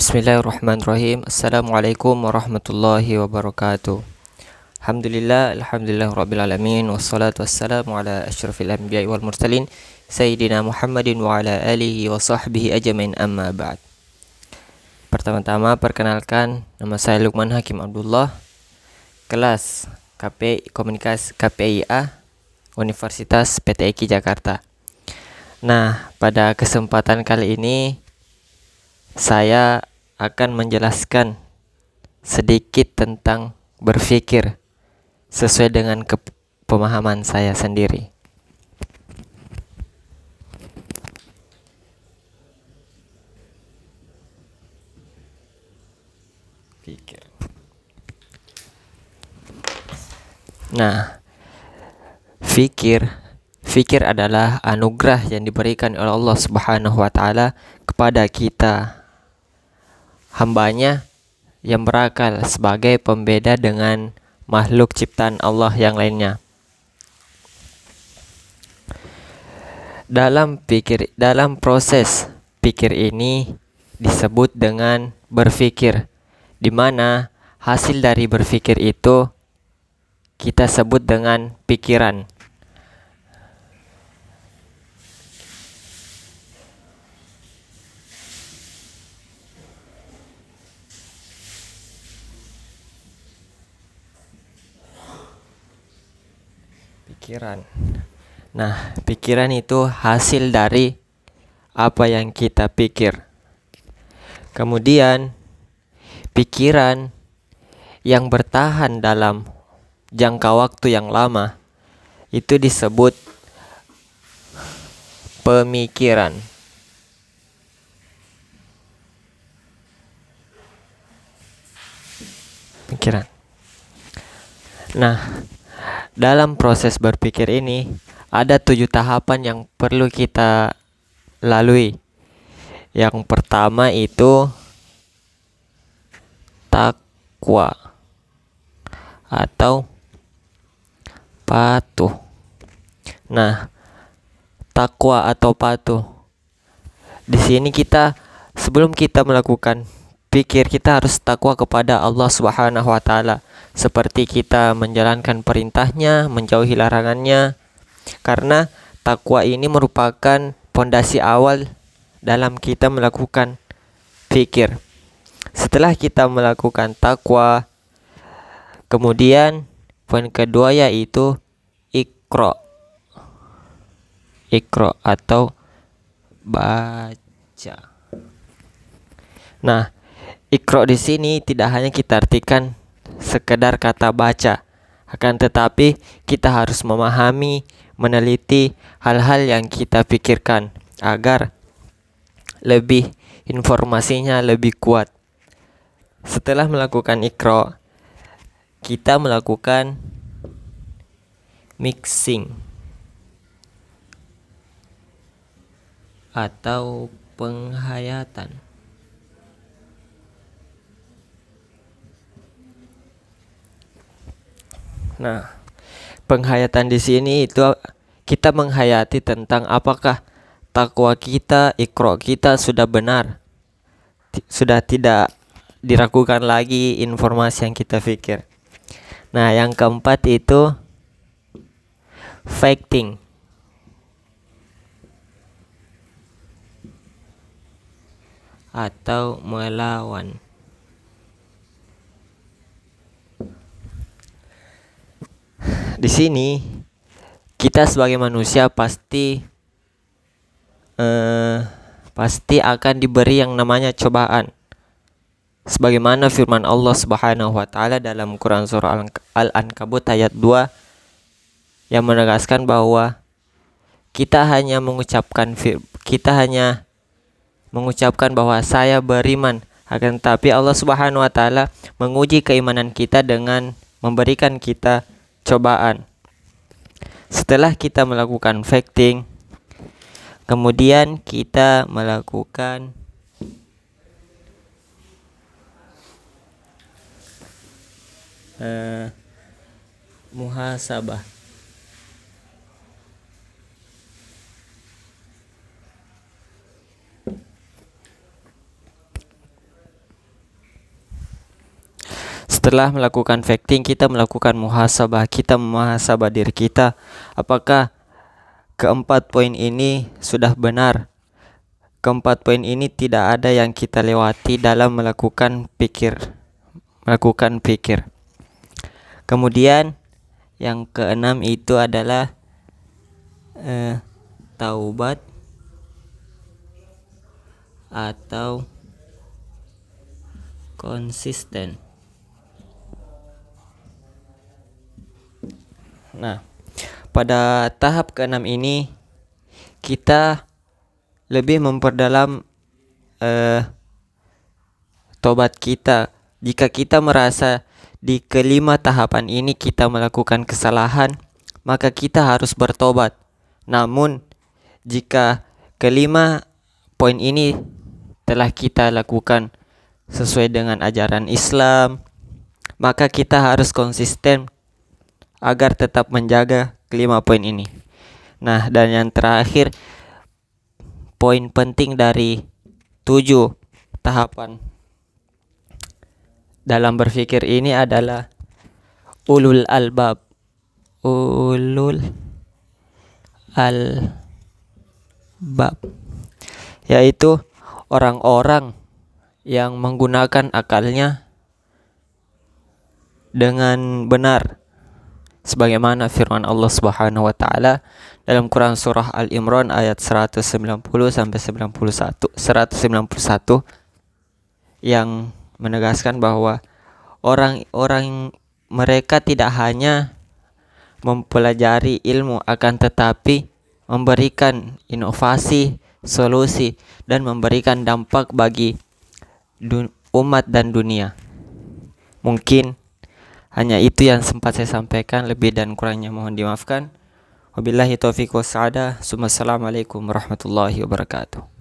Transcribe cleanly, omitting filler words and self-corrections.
Bismillahirrahmanirrahim. Assalamualaikum warahmatullahi wabarakatuh. Alhamdulillah rabbil alamin, wassalatu wassalamu ala asyrafil anbiya'i wal mursalin Sayyidina Muhammadin wa ala alihi wa sahbihi ajmain, amma ba'd. Pertama-tama perkenalkan, nama saya Lukman Hakim Abdullah, kelas KPI Komunikasi KPIA Universitas PTIQ Jakarta. Nah, pada kesempatan kali ini saya akan menjelaskan sedikit tentang berpikir sesuai dengan pemahaman saya sendiri. Pikir. Nah, fikir adalah anugerah yang diberikan oleh Allah Subhanahu wa taala kepada kita, hambanya yang berakal, sebagai pembeda dengan makhluk ciptaan Allah yang lainnya. Dalam proses pikir ini disebut dengan berpikir, di mana hasil dari berpikir itu kita sebut dengan pikiran. Nah, pikiran itu hasil dari apa yang kita pikir. Kemudian, pikiran yang bertahan dalam jangka waktu yang lama itu disebut pemikiran. Nah, dalam proses berpikir ini ada 7 tahapan yang perlu kita lalui. Yang pertama itu takwa atau patuh. Nah, takwa atau patuh, di sini sebelum kita melakukan pikir, kita harus takwa kepada Allah Subhanahu wa taala, seperti kita menjalankan perintahnya, menjauhi larangannya, karena takwa ini merupakan pondasi awal dalam kita melakukan pikir. Setelah kita melakukan takwa, kemudian poin kedua yaitu Iqra atau baca. Nah, Iqra di sini tidak hanya kita artikan sekedar kata baca, akan tetapi kita harus memahami, meneliti hal-hal yang kita pikirkan agar informasinya lebih kuat. Setelah melakukan Iqra, kita melakukan mixing atau penghayatan. Nah, penghayatan di sini itu kita menghayati tentang apakah takwa kita, Iqra kita sudah benar, sudah tidak diragukan lagi informasi yang kita pikir. Nah, yang keempat itu fighting atau melawan. Di sini kita sebagai manusia pasti akan diberi yang namanya cobaan, sebagaimana firman Allah Subhanahu wa taala dalam Quran surah Al-Ankabut ayat 2 yang menegaskan bahwa kita hanya mengucapkan bahwa saya beriman, akan tetapi Allah Subhanahu wa taala menguji keimanan kita dengan memberikan kita cobaan. Setelah kita melakukan fighting, kemudian kita melakukan muhasabah. Setelah melakukan facting, kita melakukan muhasabah, kita muhasabah diri kita. Apakah keempat poin ini sudah benar? Keempat poin ini tidak ada yang kita lewati dalam melakukan pikir. Kemudian yang keenam itu adalah taubat atau konsisten. Nah, pada tahap keenam ini kita lebih memperdalam tobat kita. Jika kita merasa di kelima tahapan ini kita melakukan kesalahan, maka kita harus bertobat. Namun jika kelima poin ini telah kita lakukan sesuai dengan ajaran Islam, maka kita harus konsisten agar tetap menjaga kelima poin ini. Nah, dan yang terakhir, poin penting dari 7 tahapan dalam berpikir ini adalah ulul albab, yaitu orang-orang yang menggunakan akalnya dengan benar, sebagaimana firman Allah Subhanahu wa taala dalam Quran surah Al-Imran ayat 190 sampai 191 yang menegaskan bahwa orang-orang mereka tidak hanya mempelajari ilmu, akan tetapi memberikan inovasi, solusi, dan memberikan dampak bagi umat dan dunia. Mungkin hanya itu yang sempat saya sampaikan, lebih dan kurangnya mohon dimaafkan. Wabillahi taufiq wassadah. Assalamualaikum warahmatullahi wabarakatuh.